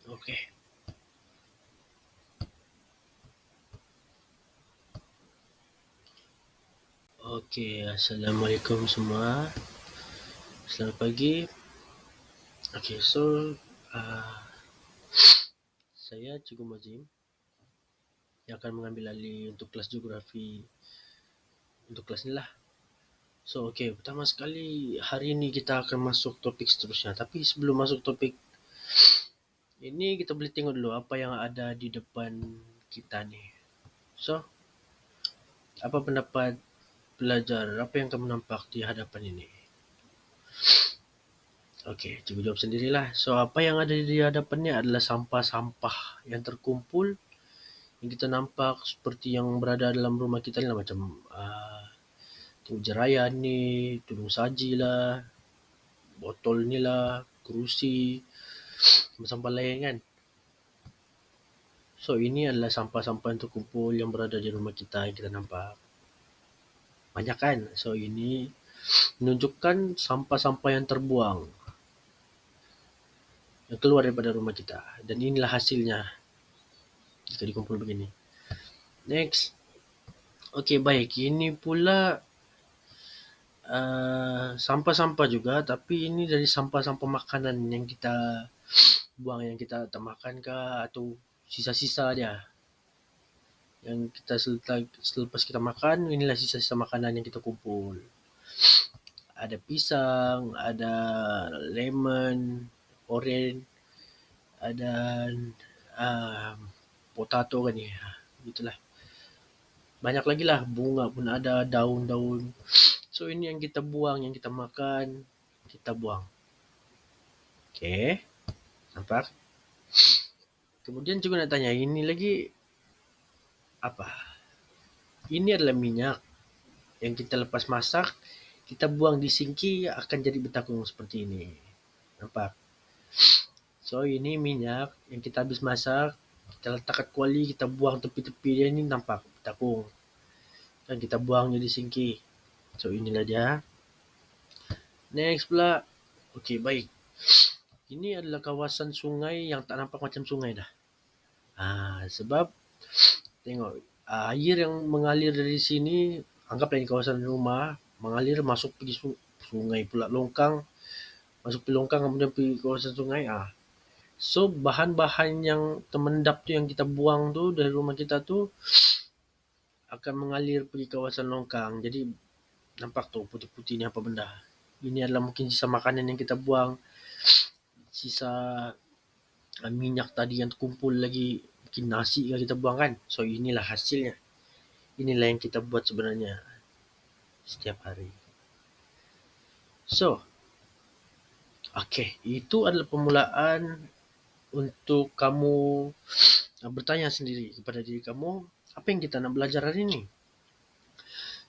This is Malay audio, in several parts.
Oke. Oke, assalamualaikum semua. Selamat pagi. Oke, so uh, saya Cikgu Mazim yang akan mengambil alih untuk kelas geografi untuk kelas ni lah. So, okay, pertama sekali hari ini kita akan masuk topik seterusnya. Tapi sebelum masuk topik ini, kita boleh tengok dulu apa yang ada di depan kita ni. So, apa pendapat pelajar? Apa yang kamu nampak di hadapan ini? Okey, cikgu jawab sendirilah. So, apa yang ada di hadapan ni adalah sampah-sampah yang terkumpul yang kita nampak seperti yang berada dalam rumah kita ni lah, macam tengok jerayan ni, tudung saji lah, botol ni lah, kerusi, sampah-sampah lain kan. So, ini adalah sampah-sampah yang terkumpul yang berada di rumah kita yang kita nampak. Banyak kan? So, ini menunjukkan sampah-sampah yang terbuang yang keluar daripada rumah kita. Dan inilah hasilnya jika dikumpul begini. Next. Okey, baik. Ini pula sampah-sampah juga, tapi ini dari sampah-sampah makanan yang kita buang, yang kita tak makan kah, atau sisa-sisa dia. Yang kita selepas kita makan, inilah sisa-sisa makanan yang kita kumpul. Ada pisang, ada lemon, orange, ada uh, potato kan ni. Itulah. Banyak lagi lah, bunga pun ada, daun-daun. So ini yang kita buang, yang kita makan, kita buang. Okay, nampak? Kemudian juga nak tanya, ini lagi apa? Ini adalah minyak yang kita lepas masak, kita buang di sinki akan jadi bertakung seperti ini. Nampak? So ini minyak yang kita habis masak, kita letak kat kuali, kita buang tepi-tepi dia ni, nampak bertakung. Dan kita buang jadi sinki. So inilah dia. Next pula. Okey, baik. Ini adalah kawasan sungai yang tak nampak macam sungai dah. Sebab tengok air yang mengalir dari sini, anggaplah ini kawasan rumah, mengalir masuk pergi sungai pula longkang, masuk pergi longkang kemudian pergi kawasan sungai. So bahan-bahan yang termendap tu yang kita buang tu dari rumah kita tu akan mengalir pergi kawasan longkang. Jadi nampak tu putih-putih ni apa benda. Ini adalah mungkin sisa makanan yang kita buang, sisa minyak tadi yang terkumpul lagi, mungkin nasi yang kita buang kan. So inilah hasilnya. Inilah yang kita buat sebenarnya setiap hari. So, okay, itu adalah permulaan untuk kamu bertanya sendiri kepada diri kamu, apa yang kita nak belajar hari ini?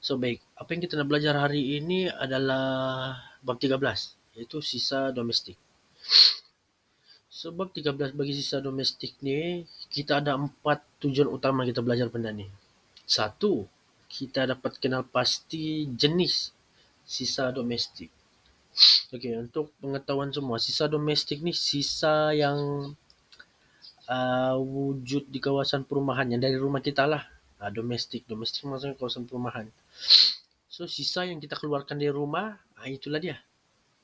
So, baik. Apa yang kita nak belajar hari ini adalah bab 13, iaitu sisa domestik. Sebab 13 bagi sisa domestik ni, kita ada 4 tujuan utama kita belajar benda ni. Satu, kita dapat kenal pasti jenis sisa domestik. Okey, untuk pengetahuan semua, sisa domestik ni sisa yang wujud di kawasan perumahan yang dari rumah kita lah. Domestik maksudnya kawasan perumahan. So sisa yang kita keluarkan dari rumah, itulah dia.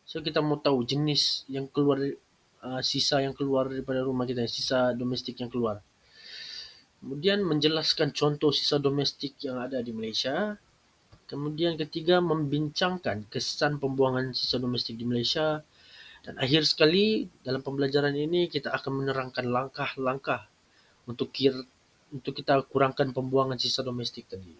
So kita mau tahu jenis yang keluar, sisa yang keluar daripada rumah kita, sisa domestik yang keluar. Kemudian menjelaskan contoh sisa domestik yang ada di Malaysia. Kemudian ketiga, membincangkan kesan pembuangan sisa domestik di Malaysia. Dan akhir sekali, dalam pembelajaran ini kita akan menerangkan langkah-langkah untuk kita kurangkan pembuangan sisa domestik tadi.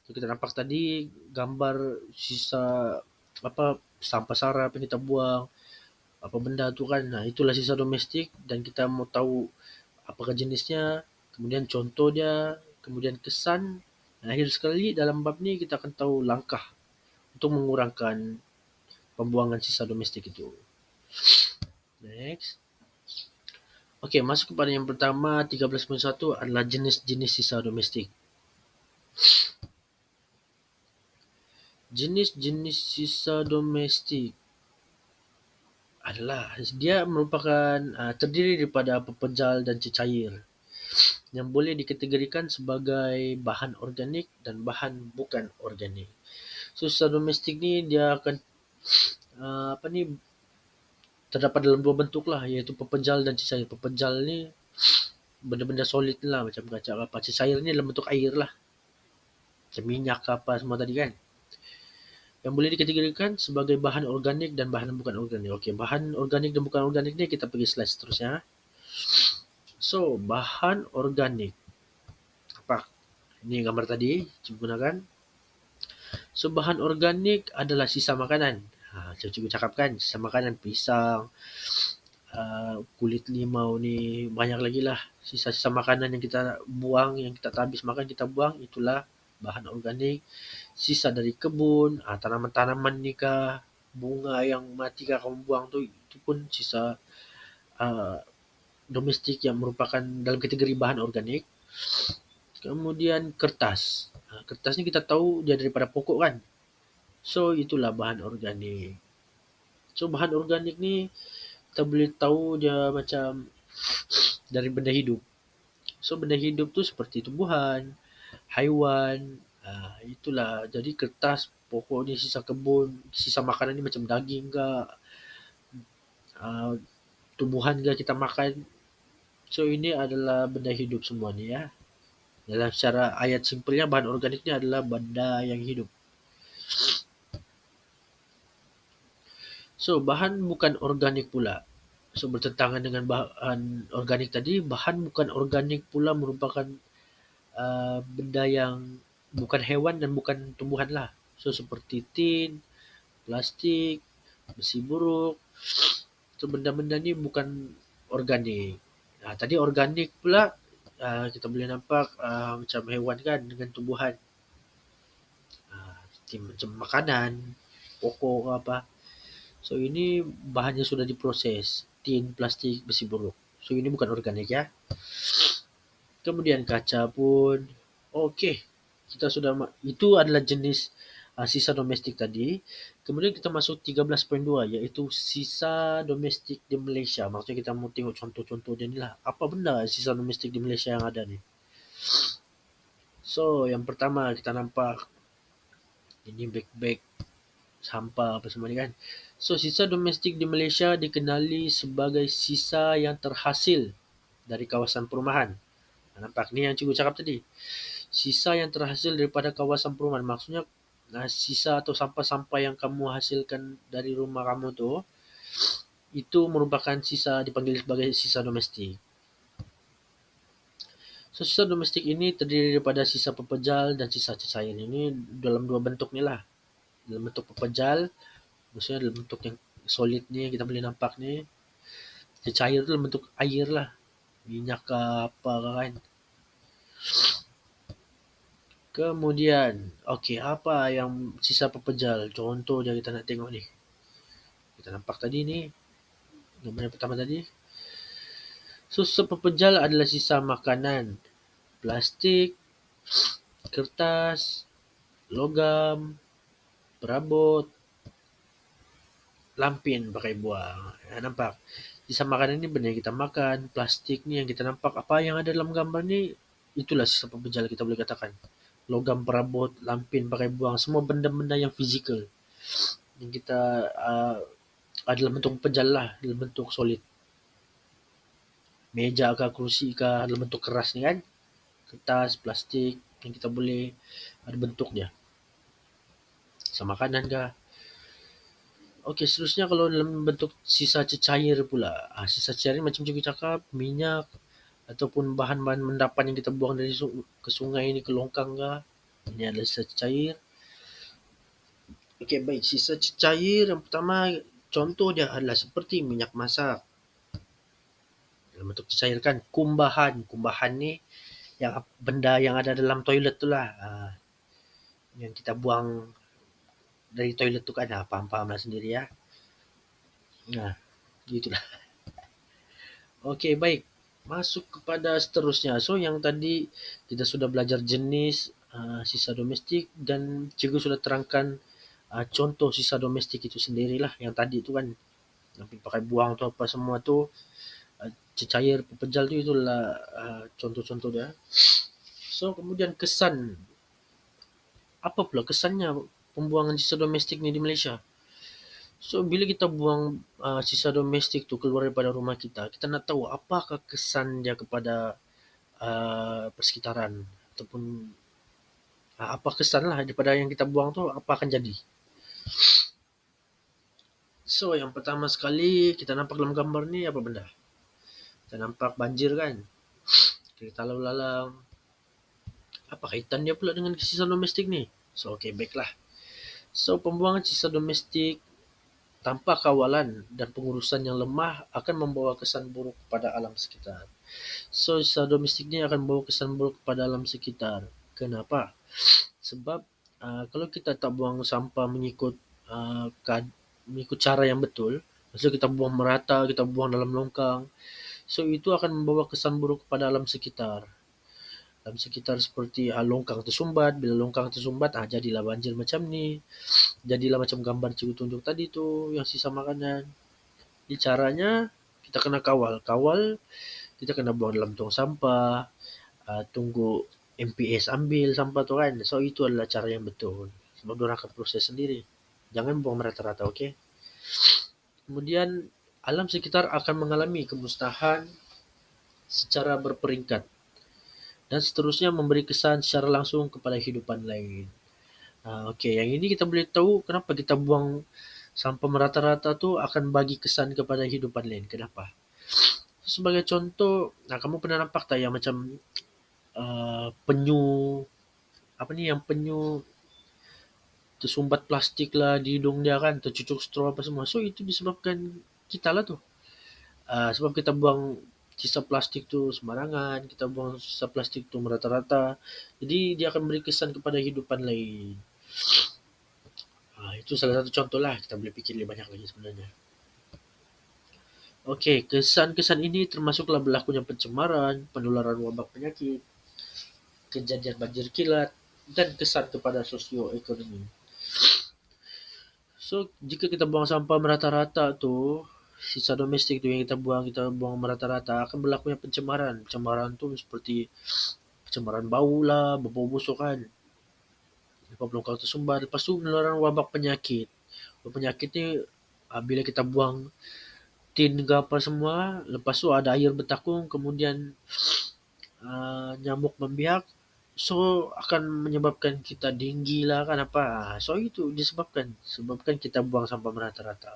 So, kita nampak tadi gambar sisa apa sampah sarap yang kita buang, apa benda tu kan. Itulah sisa domestik dan kita mau tahu apakah jenisnya, kemudian contoh dia, kemudian kesan. Dan akhir sekali dalam bab ni kita akan tahu langkah untuk mengurangkan pembuangan sisa domestik itu. Next. Okey, masuk kepada yang pertama, 13.1 adalah jenis-jenis sisa domestik. Jenis-jenis sisa domestik. adalah dia merupakan terdiri daripada pepejal dan cecair yang boleh dikategorikan sebagai bahan organik dan bahan bukan organik. So secara domestik ni dia akan apa ni terdapat dalam dua bentuk lah, iaitu pepejal dan cecair. Pepejal ni benda-benda solid lah, macam kaca apa. Cecair ni dalam bentuk air lah, macam minyak ke apa semua tadi kan, yang boleh dikategorikan sebagai bahan organik dan bahan bukan organik. Okey, bahan organik dan bukan organik ni kita pergi slide seterusnya. So bahan organik apa? Ini gambar tadi cikgu gunakan. So bahan organik adalah sisa makanan. Cikgu cakap kan, sisa makanan, pisang, kulit limau ni, banyak lagi lah sisa-sisa makanan yang kita buang, yang kita tak habis makan kita buang, itulah bahan organik. Sisa dari kebun, tanaman-tanaman ni kah, bunga yang mati kah kamu buang tu, itu pun sisa domestik yang merupakan dalam kategori bahan organik. Kemudian kertas. Kertas ni kita tahu dia daripada pokok kan. So itulah bahan organik. So bahan organik ni kita boleh tahu dia macam dari benda hidup. So benda hidup tu seperti tumbuhan, haiwan, itulah. Jadi kertas, pokok ni, sisa kebun, sisa makanan ni macam daging ke, tumbuhan ke kita makan. So ini adalah benda hidup semua ni ya. Dalam secara ayat simpelnya bahan organik ni adalah benda yang hidup. So bahan bukan organik pula. So bertentangan dengan bahan organik tadi, bahan bukan organik pula merupakan benda yang bukan hewan dan bukan tumbuhan lah. So seperti tin, plastik, besi buruk. So benda-benda ni bukan organik. Tadi organik pula kita boleh nampak macam hewan kan dengan tumbuhan. Macam makanan, pokok apa. So ini bahannya sudah diproses, tin, plastik, besi buruk. So ini bukan organik ya. Kemudian kaca pun okey. Kita sudah itu adalah jenis sisa domestik tadi. Kemudian kita masuk 13.2 iaitu sisa domestik di Malaysia. Maksudnya kita mau tengok contoh-contoh dia ni lah. Apa benda sisa domestik di Malaysia yang ada ni? So yang pertama kita nampak ini beg-beg sampah apa semua ni kan. So sisa domestik di Malaysia dikenali sebagai sisa yang terhasil dari kawasan perumahan. Nampak ni yang cikgu cakap tadi. Sisa yang terhasil daripada kawasan perumahan. Maksudnya sisa atau sampah-sampah yang kamu hasilkan dari rumah kamu tu, itu merupakan sisa, dipanggil sebagai sisa domestik. So sisa domestik ini terdiri daripada sisa pepejal dan sisa cecair. Ini dalam dua bentuk ni lah. Dalam bentuk pepejal, maksudnya dalam bentuk yang solid ni kita boleh nampak ni. Cecair tu dalam bentuk air lah. Minyak ke apa kan. Kemudian, okey, apa yang sisa pepejal? Contoh dia kita nak tengok ni. Kita nampak tadi ni, gambar yang pertama tadi. So, sisa pepejal adalah sisa makanan, plastik, kertas, logam, perabot, lampin pakai buang. Nampak? Sisa makanan ni benda yang kita makan, plastik ni yang kita nampak. Apa yang ada dalam gambar ni, itulah sisa pepejal kita boleh katakan. Logam, perabot, lampin pakai buang, semua benda-benda yang fizikal yang kita dalam bentuk pepejal lah, dalam bentuk solid. Meja ke, kerusi ke, dalam bentuk keras ni kan, kertas, plastik yang kita boleh ada bentuk dia. Sisa makanan ke. Okey, seterusnya kalau dalam bentuk sisa cecair pula. Sisa cecair ni macam cikgu cakap, minyak ataupun bahan-bahan endapan yang kita buang dari ke sungai ni, ke longkang ke. Ini adalah sisa cecair. Okey, baik. Sisa cecair yang pertama, contoh dia adalah seperti minyak masak. Dalam bentuk cecair kan. Kumbahan. Kumbahan ni yang benda yang ada dalam toilet tu lah. Yang kita buang dari toilet tu kan. Faham-faham lah sendiri ya. Gitulah. Okey, baik. Masuk kepada seterusnya. So, yang tadi kita sudah belajar jenis sisa domestik dan cikgu sudah terangkan contoh sisa domestik itu sendirilah. Yang tadi tu kan Yang pakai buang tuh apa semua tuh, cecair, pepejal tuh itulah contoh-contoh dia. So kemudian apa pula kesannya pembuangan sisa domestik ini di Malaysia? So bila kita buang sisa domestik tuh keluar daripada rumah kita, kita nak tahu apakah kesan dia kepada persekitaran ataupun apa kesan lah daripada yang kita buang tu apa akan jadi. So yang pertama sekali kita nampak dalam gambar ni apa benda? Kita nampak banjir kan? Kita lalu lalang. Apa kaitan dia pula dengan sisa domestik ni? So okay, baiklah. So pembuangan sisa domestik tanpa kawalan dan pengurusan yang lemah akan membawa kesan buruk pada alam sekitar. So sisa domestik ni akan membawa kesan buruk pada alam sekitar. Kenapa? Sebab kalau kita tak buang sampah uh, mengikut cara yang betul, maksudnya kita buang merata, kita buang dalam longkang, so itu akan membawa kesan buruk kepada alam sekitar. Alam sekitar seperti longkang tersumbat, bila longkang tersumbat jadilah banjir macam ni, jadilah macam gambar cikgu tunjuk tadi tu yang sisa makanan. Jadi caranya kita kena kawal, kita kena buang dalam tong sampah, tunggu MPS ambil sampah tu kan. So itu adalah cara yang betul. Sebab diorang akan proses sendiri. Jangan buang merata-rata, okey? Kemudian alam sekitar akan mengalami kemusnahan secara berperingkat dan seterusnya memberi kesan secara langsung kepada hidupan lain. Okey, yang ini kita boleh tahu kenapa kita buang sampah merata-rata tu akan bagi kesan kepada hidupan lain. Kenapa? Sebagai contoh, kamu pernah nampak tak yang macam penyu, apa ni yang penyu tersumbat plastik lah di hidung dia kan, tercucuk straw apa semua. So itu disebabkan kita lah tu. Sebab kita buang sisa plastik tu sembarangan, kita buang sisa plastik tu merata-rata. Jadi dia akan beri kesan kepada hidupan lain. Itu salah satu contoh lah. Kita boleh fikir lebih banyak lagi sebenarnya. Okey, kesan-kesan ini termasuklah berlakunya pencemaran, penularan wabak penyakit, kejadian banjir kilat, dan kesan kepada sosioekonomi. So, jika kita buang sampah merata-rata tu, sisa domestik tu yang kita buang merata-rata akan berlakunya pencemaran. Pencemaran tu seperti pencemaran bau lah, berbau busuk kan. Lepas longkang tersumbat, lepas tu penularan wabak penyakit. Penyakit ni bila kita buang tin ke apa semua, lepas tu ada air bertakung, kemudian nyamuk membiak, so akan menyebabkan kita denggi lah kan apa. So itu sebabkan kita buang sampah merata-rata.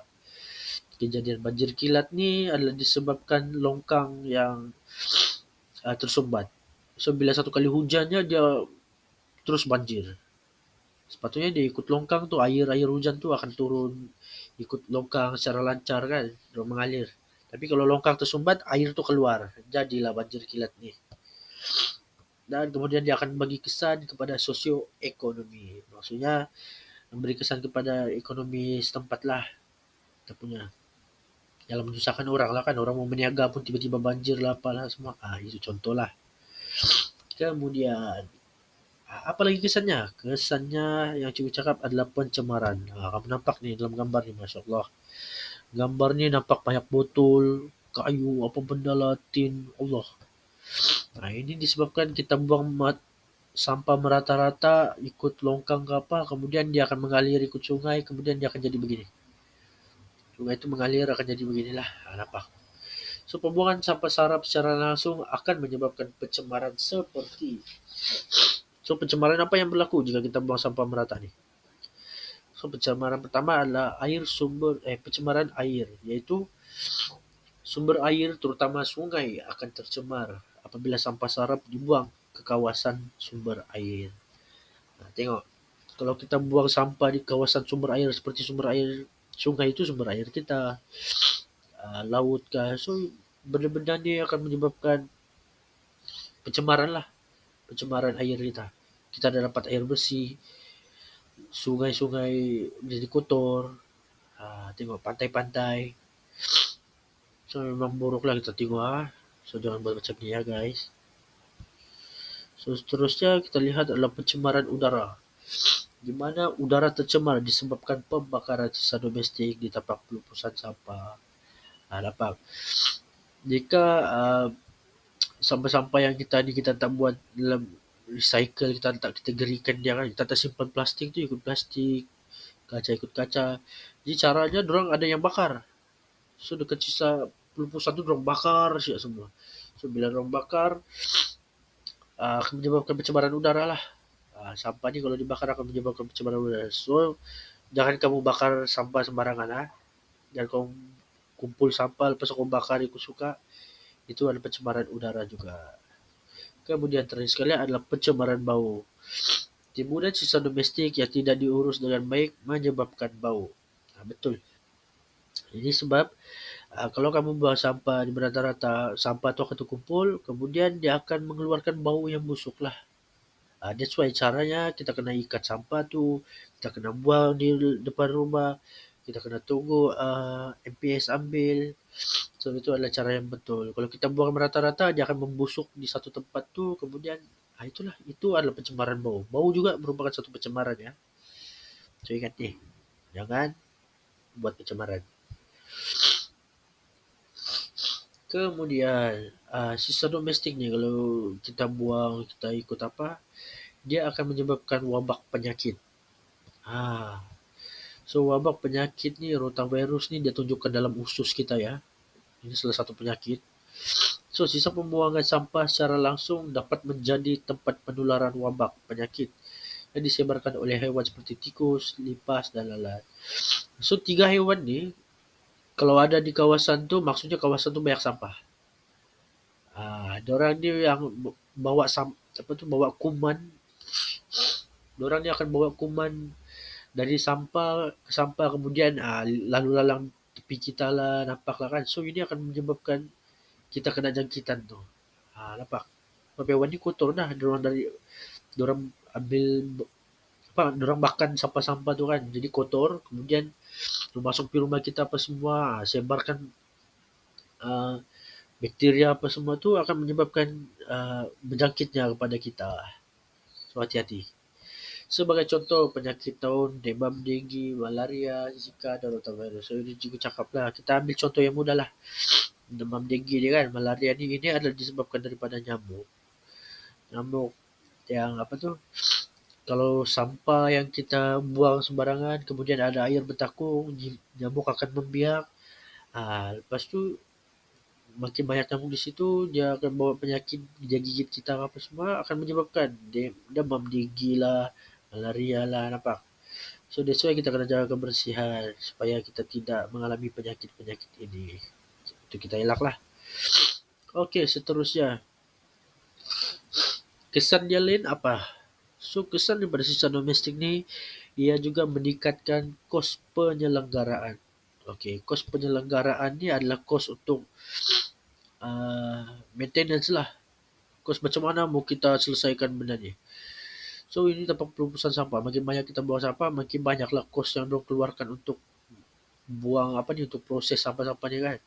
Kejadian banjir kilat ni adalah disebabkan longkang yang tersumbat. So bila satu kali hujannya dia terus banjir. Sepatutnya dia ikut longkang tu, air hujan tu akan turun ikut longkang secara lancar kan, dia mengalir. Tapi kalau longkang tersumbat, air tu keluar. Jadilah banjir kilat ni. Dan kemudian dia akan bagi kesan kepada sosioekonomi. Maksudnya memberi kesan kepada ekonomi setempat lah. Kita punya dalam menyusahkan orang lah kan. Orang mau berniaga pun tiba-tiba banjir lah apalah semua. Itu contoh lah. Kemudian apa lagi kesannya? Kesannya yang cikgu cakap adalah pencemaran. Kamu nampak ni dalam gambar ni, Masya Allah. Gambar ni nampak banyak botol, kayu, apa benda lah, tin, Allah. Ini disebabkan kita buang sampah merata-rata ikut longkang ke apa, kemudian dia akan mengalir ikut sungai, kemudian dia akan jadi begini. Sungai itu mengalir akan jadi beginilah. Nampak? So, pembuangan sampah sarap secara langsung akan menyebabkan pencemaran seperti. So, pencemaran apa yang berlaku jika kita buang sampah merata ni? So, pencemaran pertama adalah pencemaran air, iaitu sumber air terutama sungai akan tercemar apabila sampah sarap dibuang ke kawasan sumber air. Tengok, kalau kita buang sampah di kawasan sumber air seperti sumber air sungai itu sumber air kita, laut kah, so benda-benda ni akan menyebabkan pencemaran lah, pencemaran air kita. Kita dah dapat air bersih, sungai-sungai jadi kotor, tengok pantai-pantai. So memang buruk lah kita tengok So jangan buat macam ni ya guys. So seterusnya kita lihat adalah pencemaran udara. Di mana udara tercemar disebabkan pembakaran sisa domestik di tapak pelupusan sampah. Nampak. Jika sampah-sampah yang kita tak buat dalam recycle, kita tak kategorikan dia kan, kita tak simpan plastik tu ikut plastik, kaca ikut kaca. Jadi caranya dorang ada yang bakar. So dekat sisa pelupusan tu dorang bakar siap semua. So bila dorang bakar akan menyebabkan pencemaran udara lah. Sampah ni kalau dibakar akan menyebabkan pencemaran udara. So jangan kamu bakar sampah sembarangan ah. Jangan kamu kumpul sampah lepas kamu bakar ikut suka. Itu ada pencemaran udara juga. Kemudian terakhir sekali adalah pencemaran bau. Timbunan sisa domestik yang tidak diurus dengan baik menyebabkan bau. Betul. Ini sebab kalau kamu buang sampah di rata-rata, sampah itu akan terkumpul, kemudian dia akan mengeluarkan bau yang busuk lah. That's why caranya kita kena ikat sampah tu, kita kena buang di depan rumah, kita kena tunggu MPS ambil. So itu adalah cara yang betul. Kalau kita buang merata-rata, dia akan membusuk di satu tempat tu, kemudian itulah, itu adalah pencemaran bau. Bau juga merupakan satu pencemaran ya. So ingat nih, jangan buat pencemaran. Kemudian sisa domestik ni kalau kita buang, kita ikut apa, dia akan menyebabkan wabak penyakit. So wabak penyakit ni, rotavirus ni dia tunjukkan dalam usus kita ya. Ini salah satu penyakit. So sisa pembuangan sampah secara langsung dapat menjadi tempat penularan wabak penyakit yang disebarkan oleh haiwan seperti tikus, lipas dan lalat. So 3 haiwan ni kalau ada di kawasan tu, maksudnya kawasan tu banyak sampah. Dorang ni yang bawa bawa kuman. Dorang ni akan bawa kuman dari sampah ke sampah, kemudian lalu lalang tepi kita lah, nampak lah kan. So ini akan menyebabkan kita kena jangkitan tu. Nampak. Sebab hewan ni kotor dah. Dorang ambil dorang makan sampah-sampah tu kan. Jadi kotor, kemudian masuk ke rumah kita apa semua, sebarkan bakteria apa semua tu akan menyebabkan berjangkitnya kepada kita. So hati-hati. Sebagai contoh penyakit tahun demam denggi, malaria, zika dan rotavirus. So ini juga cakap lah. Kita ambil contoh yang mudah lah. Demam denggi ni kan, malaria ni ini adalah disebabkan daripada nyamuk. Nyamuk yang apa tu? Kalau sampah yang kita buang sembarangan, kemudian ada air bertakung, nyamuk akan membiak. Lepas tu makin banyak nyamuk di situ, dia akan bawa penyakit, dia gigit kita apa semua, akan menyebabkan demam denggi lah, malaria lah, nampak. So that's why kita kena jaga kebersihan supaya kita tidak mengalami penyakit-penyakit ini. Itu kita elak lah. Okey, seterusnya. Kesan dia lain apa? So kesan daripada sisa domestik ni, ia juga meningkatkan kos penyelenggaraan. Okey, kos penyelenggaraan ni adalah kos untuk maintenance lah. Kos macam mana mau kita selesaikan benda ni. So ini tempat pelupusan sampah. Makin banyak kita buang sampah, makin banyaklah kos yang dorang keluarkan untuk buang apa ni, untuk proses sampah-sampah ni kan.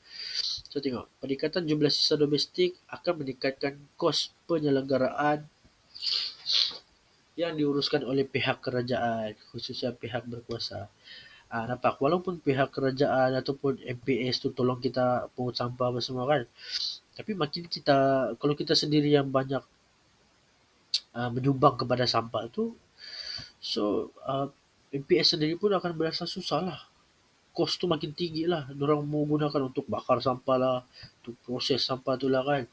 So tengok, peningkatan jumlah sisa domestik akan meningkatkan kos penyelenggaraan yang diuruskan oleh pihak kerajaan, khususnya pihak berkuasa. Nampak, walaupun pihak kerajaan ataupun MPS tu tolong kita pungut sampah apa semua kan, tapi makin kita, kalau kita sendiri yang banyak menyumbang kepada sampah tu, so MPS sendiri pun akan berasa susah lah. Kos tu makin tinggi lah. Diorang mau gunakan untuk bakar sampah lah, untuk proses sampah tu lah kan.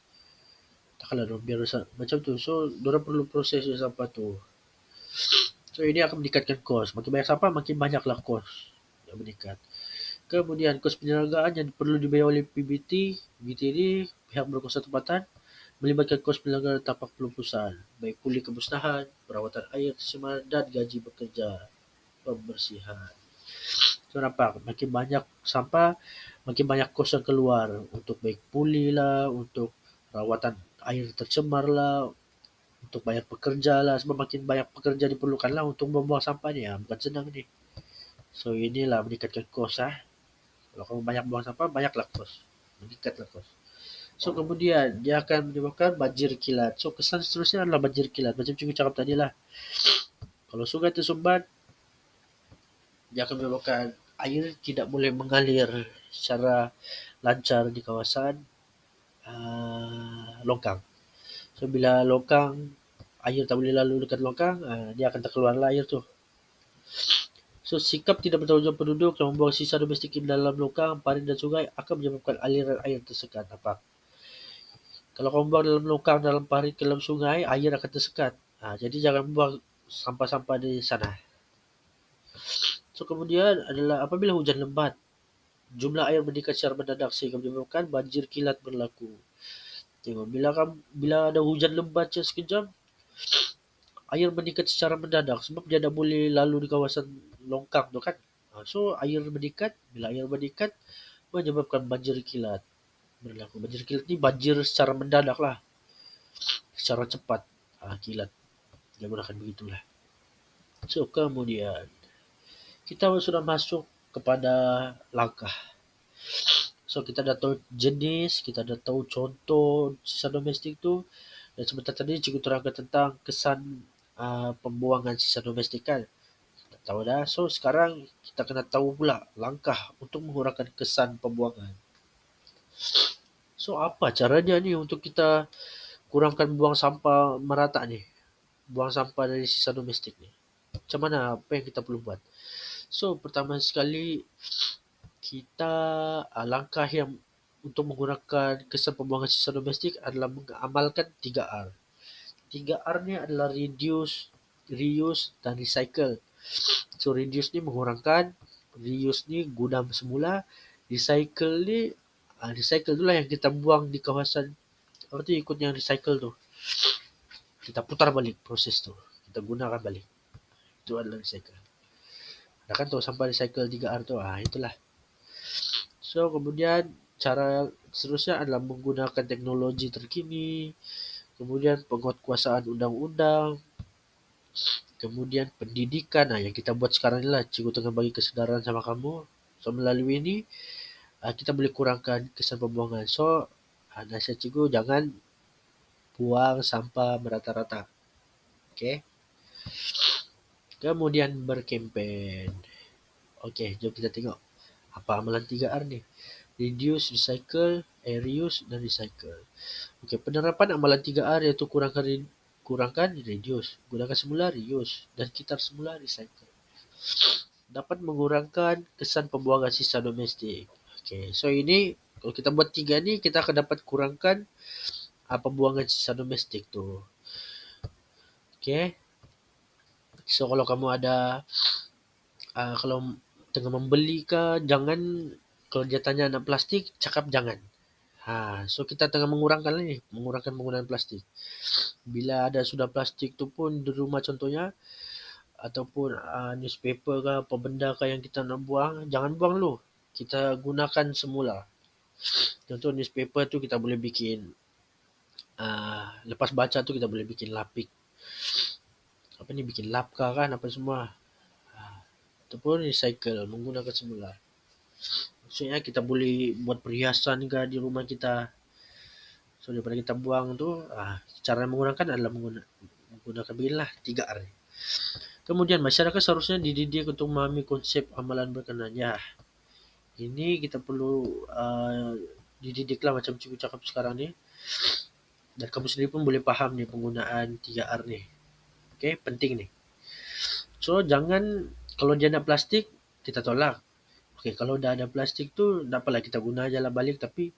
Takkanlah diorang biar macam tu. So diorang perlu proses sampah tu. So ini akan meningkatkan kos. Makin banyak sampah, makin banyaklah kos yang meningkat. Kemudian kos penyelenggaraan yang perlu dibayar oleh PBT. PBT ini pihak berkuasa tempatan melibatkan kos penyelenggaraan tapak pelupusan, baik pulih kemusnahan, perawatan air tercemar dan gaji bekerja pembersihan. So nampak, makin banyak sampah, makin banyak kos yang keluar untuk baik pulih lah, untuk rawatan air tercemar lah, untuk bayar pekerja lah. Sebab makin banyak pekerja diperlukan lah untuk membuang sampah ni. Bukan senang ni. So inilah meningkatkan kos lah. Kalau kamu banyak buang sampah, banyaklah kos. Meningkatlah kos. So kemudian dia akan menyebabkan banjir kilat. So kesan seterusnya adalah banjir kilat. Macam cikgu cakap tadi lah. Kalau sungai tersumbat, dia akan menyebabkan air tidak boleh mengalir secara lancar di kawasan longkang. So bila longkang, air tak boleh lalu dekat longkang, dia akan terkeluarlah air tu. So sikap tidak bertanggungjawab penduduk yang membuang sisa domestik di dalam longkang, parit dan sungai akan menyebabkan aliran air tersekat. Nampak? Kalau kamu buang dalam longkang, dalam parit, ke dalam sungai, air akan tersekat. Jadi jangan buang sampah-sampah di sana. So kemudian adalah apabila hujan lebat, jumlah air meningkat secara mendadak sehingga menyebabkan banjir kilat berlaku. Tengok, bila ada hujan lebat je sekejap, air meningkat secara mendadak sebab dia dah boleh lalu di kawasan longkang tu kan. So air meningkat, bila air meningkat menyebabkan banjir kilat berlaku. Banjir kilat ni banjir secara mendadak lah, secara cepat. Kilat, dia gunakan begitulah. So kemudian kita sudah masuk kepada langkah. So kita dah tahu jenis, kita dah tahu contoh sisa domestik tu, dan sebentar tadi cikgu terangkan tentang kesan pembuangan sisa domestik kan. Kita tahu dah. So sekarang kita kena tahu pula langkah untuk mengurangkan kesan pembuangan. So apa caranya ni untuk kita kurangkan buang sampah merata ni? Buang sampah dari sisa domestik ni. Macam mana, apa yang kita perlu buat? So pertama sekali, kita langkah yang untuk menggunakan kesan pembuangan sisa domestik adalah mengamalkan 3R. 3R ni adalah reduce, reuse dan recycle. So reduce ni mengurangkan, reuse ni guna semula, recycle ni recycle itulah yang kita buang di kawasan apa tu, ikut yang recycle tu. Kita putar balik proses tu. Kita gunakan balik. Itu adalah recycle. Ada kan tu sampah recycle 3R tu. Itulah. So kemudian cara seterusnya adalah menggunakan teknologi terkini, kemudian penguatkuasaan undang-undang, kemudian pendidikan yang kita buat sekarang ni lah. Cikgu tengah bagi kesedaran sama kamu. So melalui ini kita boleh kurangkan kesan pembuangan. So nasihat cikgu, jangan buang sampah merata-rata. Okay. Kemudian berkempen. Okay, jom kita tengok apa amalan 3R ni. Reduce, recycle, reuse dan recycle. Okey, penerapan amalan 3R iaitu kurangkan reduce, gunakan semula reuse dan kitar semula recycle. Dapat mengurangkan kesan pembuangan sisa domestik. Okey, so ini kalau kita buat 3 ni, kita akan dapat kurangkan pembuangan sisa domestik tu. Okey. So kalau kamu ada kalau tengah membeli ke, jangan, kalau dia tanya nak plastik, cakap jangan. So kita tengah mengurangkan ni, mengurangkan penggunaan plastik. Bila ada sudah plastik tu pun di rumah contohnya, ataupun newspaper ke apa benda ke yang kita nak buang, jangan buang dulu. Kita gunakan semula. Contoh newspaper tu kita boleh bikin, lepas baca tu kita boleh bikin lapik. Apa ni, bikin lap kan apa semua. Ataupun recycle, menggunakan semula. Maksudnya kita boleh buat perhiasan ke di rumah kita. So daripada kita buang tu, cara menggunakan adalah menggunakan beginilah 3R. Kemudian masyarakat seharusnya dididik untuk memahami konsep amalan berkenaan. Ini kita perlu dididiklah macam cikgu cakap sekarang ni. Dan kamu sendiri pun boleh faham ni penggunaan 3R ni. Okay, penting ni. So jangan, kalau dia nak plastik, kita tolak. Okay, kalau dah ada plastik tu, tak apalah, kita guna je lah balik. Tapi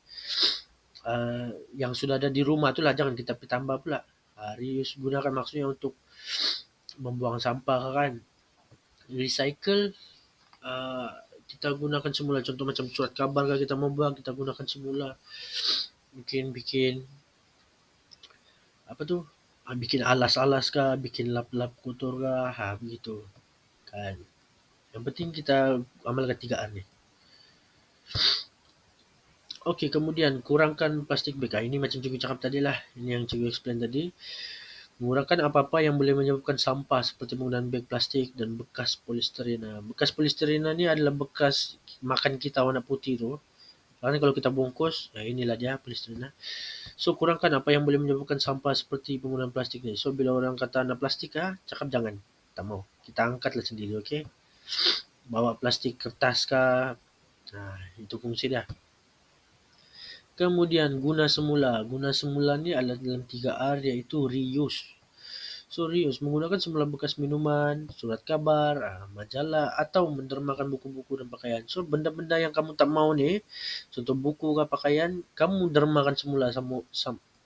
yang sudah ada di rumah tu lah, jangan kita tambah pula. Reuse, gunakan maksudnya untuk membuang sampah kan. Recycle, kita gunakan semula. Contoh macam surat khabar kan kita membuang, kita gunakan semula. Mungkin bikin apa tu, bikin alas-alas kah, bikin lap-lap kotor kah, begitu kan. Yang penting kita amalkan 3R ni. Okey, kemudian kurangkan plastik beg. Ini macam cikgu cakap tadi lah. Ini yang cikgu explain tadi. Mengurangkan apa-apa yang boleh menyebabkan sampah seperti penggunaan beg plastik dan bekas polisterina. Bekas polisterina ni adalah bekas makan kita warna putih tu. Karena kalau kita bungkus, inilah dia polisterina. So kurangkan apa yang boleh menyebabkan sampah seperti penggunaan plastik ni. So bila orang kata nak plastik, cakap jangan. Tak mau. Kita angkatlah sendiri, okey? bawa plastik kertas kah. Nah, itu fungsi dia. Kemudian guna semula ni adalah dalam 3R, yaitu reuse. So reuse menggunakan semula bekas minuman, surat kabar, majalah, atau mendermakan buku-buku dan pakaian. So benda-benda yang kamu tak mau ni, contoh buku ke pakaian, kamu dermakan semula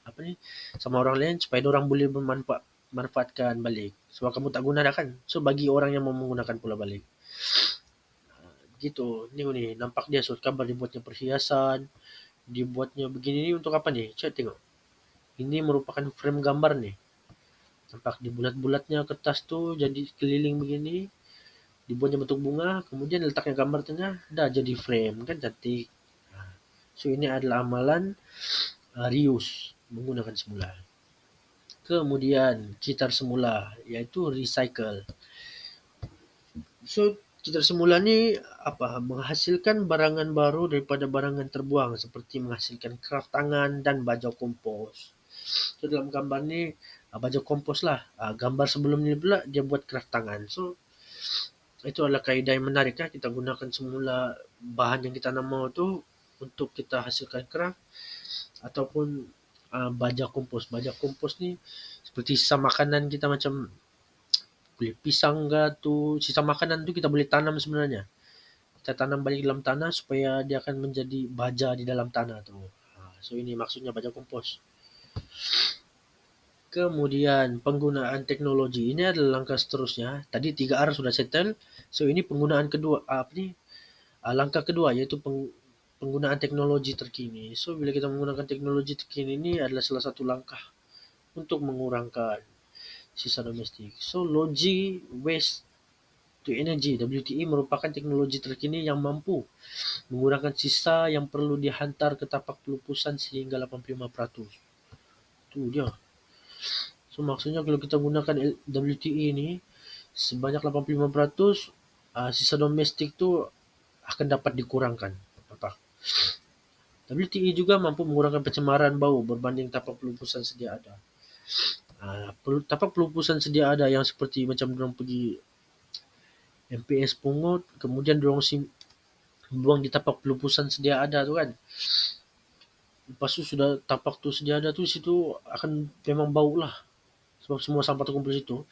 apa ni sama orang lain supaya orang boleh manfaatkan balik. Sebab kamu tak guna dah kan. So bagi orang yang mau menggunakan pula balik. Gitu. Ni nampak dia surat kabar dibuatnya perhiasan, dibuatnya begini ni untuk apa ni? Cek tengok. Ini merupakan frame gambar nih. Nampak di bulat-bulatnya kertas tu jadi keliling begini, dibuatnya bentuk bunga, kemudian letaknya gambar tengah, dah jadi frame kan cantik. So ini adalah amalan reuse, menggunakan semula. Kemudian kitar semula, yaitu recycle. So kitar semula ni apa? Menghasilkan barangan baru daripada barangan terbuang, seperti menghasilkan kraft tangan dan bajau kompos. So dalam gambar ni bajau kompos lah. Gambar sebelum ni pula dia buat kraft tangan. So itu adalah kaedah yang menarik ya. Kita gunakan semula bahan yang kita nak mahu tu untuk kita hasilkan kraft, ataupun bajau kompos. Bajau kompos ni seperti sisa makanan kita, macam kulit pisang ke tu, sisa makanan tu kita boleh tanam sebenarnya. Kita tanam balik dalam tanah supaya dia akan menjadi baja di dalam tanah tu. So ini maksudnya bajau kompos. Kemudian penggunaan teknologi, ini adalah langkah seterusnya. Tadi 3R sudah settle. So ini penggunaan kedua, langkah kedua, yaitu penggunaan teknologi terkini. So bila kita menggunakan teknologi terkini ini adalah salah satu langkah untuk mengurangkan sisa domestik. So logi waste to energy, WTE, merupakan teknologi terkini yang mampu mengurangkan sisa yang perlu dihantar ke tapak pelupusan sehingga 85%. Itu dia. So maksudnya kalau kita gunakan WTE ni sebanyak 85%, sisa domestik tu akan dapat dikurangkan. Apa? WTE juga mampu mengurangkan pencemaran bau berbanding tapak pelupusan sedia ada. Tapak pelupusan sedia ada yang seperti macam dorang pergi MPS pungut, kemudian dorang buang di tapak pelupusan sedia ada tu kan. Lepas tu sudah tapak tu sedia ada tu, situ akan memang bau lah. Sebab semua sampah terkumpul situ.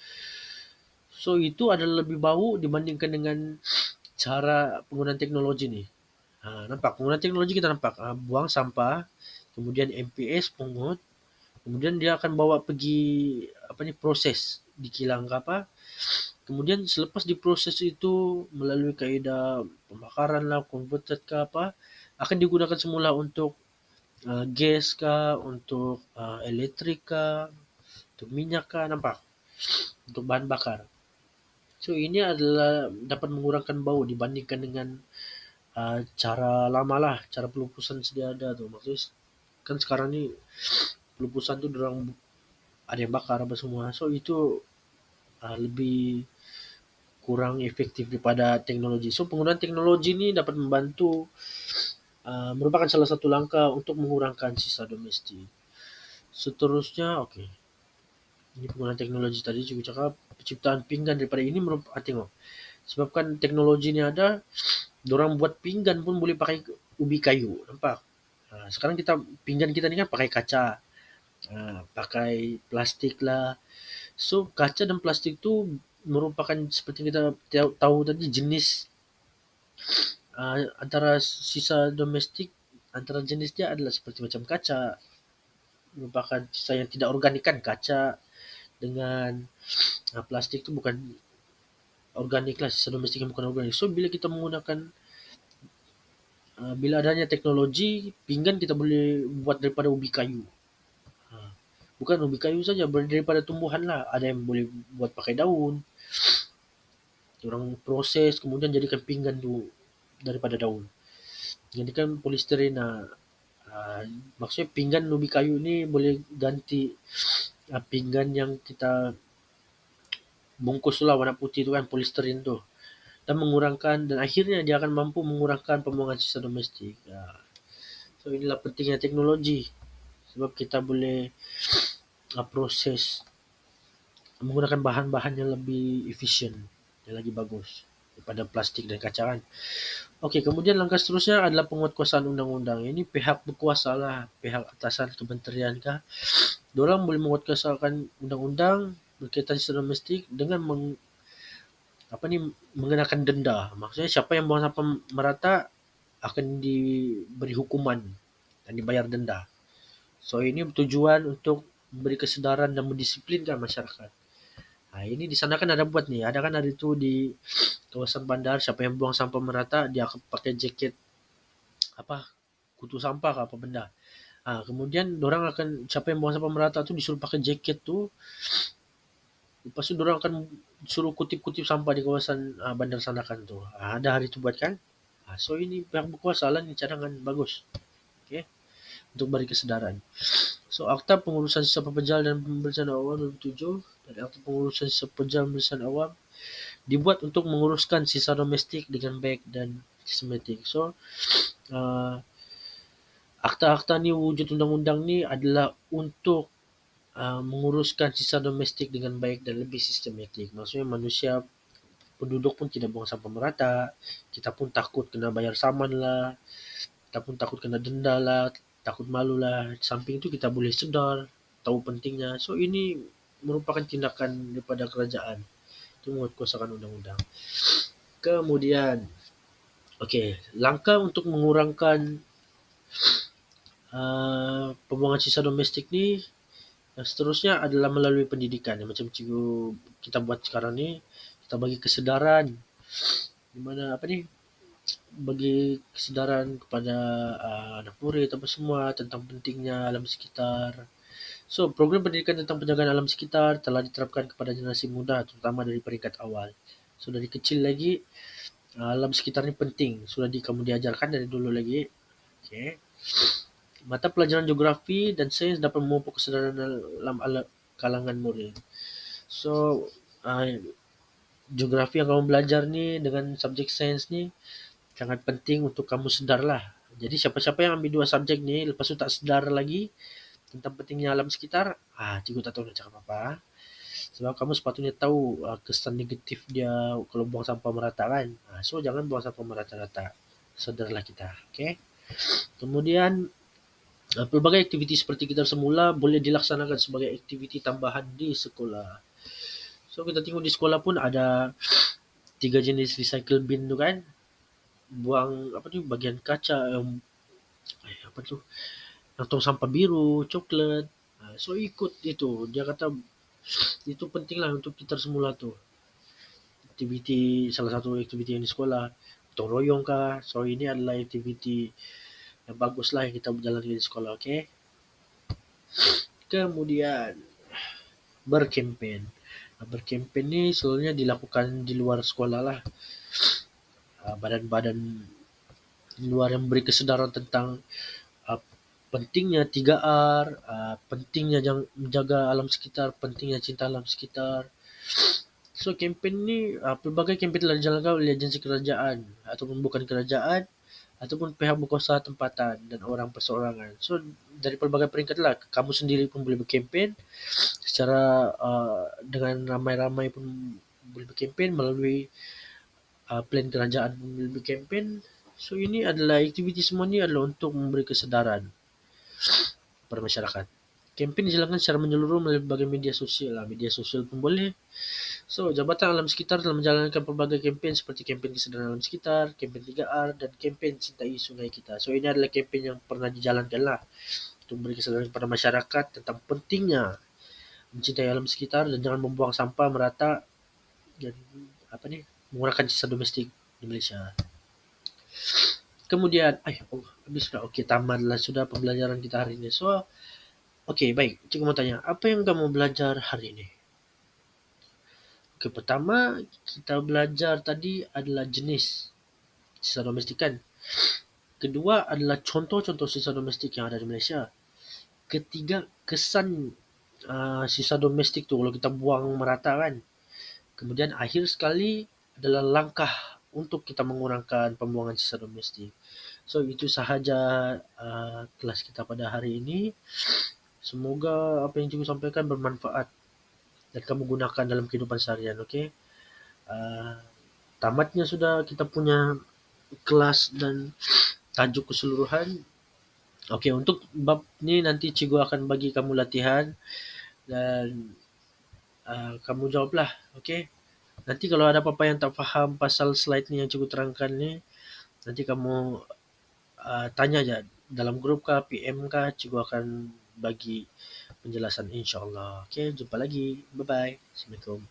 So itu adalah lebih bau dibandingkan dengan cara penggunaan teknologi ni. Nampak penggunaan teknologi, kita nampak buang sampah, kemudian MPS pungut, kemudian dia akan bawa pergi apa ni, proses di kilang ke apa. Kemudian selepas diproses itu melalui kaedah pembakaran lah, converted ke apa, akan digunakan semula untuk gas kah, untuk elektrik kah, untuk minyak kah, nampak? Untuk bahan bakar. So ini adalah dapat mengurangkan bau dibandingkan dengan cara lama lah, cara pelupusan sedia ada tu. Maksudnya kan sekarang ni pelupusan tu dorang ada yang bakar apa semua. So itu lebih kurang efektif daripada teknologi. So penggunaan teknologi ni dapat membantu, merupakan salah satu langkah untuk mengurangkan sisa domestik. Seterusnya, okey. Ini penggunaan teknologi tadi juga cakap penciptaan pinggan daripada ini merupakan, tengok. Sebabkan teknologi ni ada, dorang buat pinggan pun boleh pakai ubi kayu, nampak? Sekarang kita pinggan kita ni kan pakai kaca, pakai plastik lah. So kaca dan plastik tu merupakan seperti kita tahu tadi jenis, antara sisa domestik, antara jenis dia adalah seperti macam kaca, merupakan sisa yang tidak organik kan. Kaca dengan plastik tu bukan organik lah, sisa domestik yang bukan organik. So bila kita menggunakan, bila adanya teknologi, pinggan kita boleh buat daripada ubi kayu. Bukan ubi kayu saja, daripada tumbuhan lah. Ada yang boleh buat pakai daun, orang proses kemudian jadikan pinggan tu daripada daun. Jadikan polisterin. Maksudnya pinggan ubi kayu ni boleh ganti pinggan yang kita bungkus tu lah, warna putih tu kan, polisterin tu. Dan mengurangkan, dan akhirnya dia akan mampu mengurangkan pembuangan sisa domestik. So inilah pentingnya teknologi, sebab kita boleh proses menggunakan bahan-bahan yang lebih efisien, yang lagi bagus. daripada plastik dan kaca kan. Okey, kemudian langkah seterusnya adalah penguatkuasaan undang-undang. Ini pihak berkuasa lah, pihak atasan kementerian kah, diorang boleh menguatkuasakan undang-undang berkaitan secara domestik dengan mengenakan denda. Maksudnya siapa yang buang sampah merata akan diberi hukuman dan dibayar denda. So ini tujuan untuk memberi kesedaran dan mendisiplinkan masyarakat. Nah, ini di sana kan ada buat nih, ada kan hari itu di kawasan bandar siapa yang buang sampah merata dia akan pakai jaket apa kutu sampah ke apa benda. Kemudian orang akan siapa yang buang sampah merata tu disuruh pakai jaket tu, lepas tu orang akan suruh kutip-kutip sampah di kawasan bandar Sandakan tu. Ada hari tu buat kan. So ini pihak berkuasa lah ni cadangan bagus. Okay. Untuk beri kesedaran. So Akta Pengurusan Sisa Pepejal dan Pembersihan Awam 2007 dari Akta Pengurusan Sisa Pepejal dan Pembersihan Awam dibuat untuk menguruskan sisa domestik dengan baik dan sistematik. So akta-akta ni wujud undang-undang ni adalah untuk menguruskan sisa domestik dengan baik dan lebih sistematik. Maksudnya manusia penduduk pun tidak buang sampah merata. Kita pun takut kena bayar saman lah. Kita pun takut kena denda lah. Takut malu lah. Samping itu kita boleh sedar. Tahu pentingnya. So ini merupakan tindakan daripada kerajaan. Itu menguatkuasakan undang-undang. Kemudian. Langkah untuk mengurangkan pembuangan sisa domestik ni seterusnya adalah melalui pendidikan. Macam cikgu kita buat sekarang ni, kita bagi kesedaran di mana bagi kesedaran kepada anak murid apa semua tentang pentingnya alam sekitar. So, program pendidikan tentang penjagaan alam sekitar telah diterapkan kepada generasi muda terutama dari peringkat awal. So, dari kecil lagi alam sekitar ni penting. Sudah kamu diajarkan dari dulu lagi. Okay. Mata pelajaran geografi dan sains dapat memupuk kesedaran dalam kalangan murid. So, geografi yang kamu belajar ni dengan subjek sains ni sangat penting untuk kamu sedar lah. Jadi siapa-siapa yang ambil 2 subjek ni lepas tu tak sedar lagi tentang pentingnya alam sekitar, cikgu tak tahu nak cakap apa. Sebab kamu sepatutnya tahu kesan negatif dia kalau buang sampah merata kan. So jangan buang sampah merata-rata. Sadarlah kita. Okay. Kemudian pelbagai aktiviti seperti kita semula boleh dilaksanakan sebagai aktiviti tambahan di sekolah. So kita tengok di sekolah pun ada 3 jenis recycle bin tu kan. Buang bagian kaca yang tong sampah biru, coklat. So ikut itu. Dia kata itu penting lah untuk kita semula tu. Aktiviti, salah satu aktiviti yang di sekolah. Gotong royong kah. So ini adalah aktiviti yang bagus lah yang kita berjalan di sekolah. Okay. Kemudian berkempen. Berkempen ni selalunya dilakukan di luar sekolah lah. Badan-badan di luar yang memberi kesedaran tentang pentingnya 3R, pentingnya menjaga alam sekitar, pentingnya cinta alam sekitar. So kempen ni pelbagai kempen telah dijalankan oleh agensi kerajaan ataupun bukan kerajaan ataupun pihak berkuasa tempatan dan orang perseorangan. So dari pelbagai peringkat lah kamu sendiri pun boleh berkempen secara dengan ramai-ramai pun boleh berkempen melalui plan kerajaan pun boleh berkempen. So ini adalah aktiviti semua ni adalah untuk memberi kesedaran kepada masyarakat. Kempen dijalankan secara menyeluruh melalui berbagai media sosial lah. Media sosial pun boleh. So, Jabatan Alam Sekitar telah menjalankan pelbagai kempen seperti kempen kesedaran alam sekitar, kempen 3R dan kempen cintai sungai kita. So, ini adalah kempen yang pernah dijalankan lah untuk memberi kesedaran kepada masyarakat tentang pentingnya mencintai alam sekitar dan jangan membuang sampah merata dan mengurangkan sisa domestik di Malaysia. Kemudian, habis dah. Okey, tamatlah sudah pembelajaran kita hari ini. So, okey, baik. Cikgu mau tanya, apa yang kamu belajar hari ini? Okey, pertama kita belajar tadi adalah jenis sisa domestik kan. Kedua adalah contoh-contoh sisa domestik yang ada di Malaysia. Ketiga, kesan sisa domestik tu kalau kita buang merata kan. Kemudian akhir sekali adalah langkah untuk kita mengurangkan pembuangan sisa domestik. So itu sahaja kelas kita pada hari ini. Semoga apa yang cikgu sampaikan bermanfaat dan kamu gunakan dalam kehidupan seharian. Okay. tamatnya sudah kita punya kelas dan tajuk keseluruhan. Oke, untuk bab ini nanti cikgu akan bagi kamu latihan dan kamu jawablah. Oke. Nanti kalau ada apa-apa yang tak faham pasal slide ni yang cikgu terangkan ni, nanti kamu tanya aja dalam grup kah, PM kah, cikgu akan bagi penjelasan insyaallah. Okey, jumpa lagi. Bye bye. Assalamualaikum.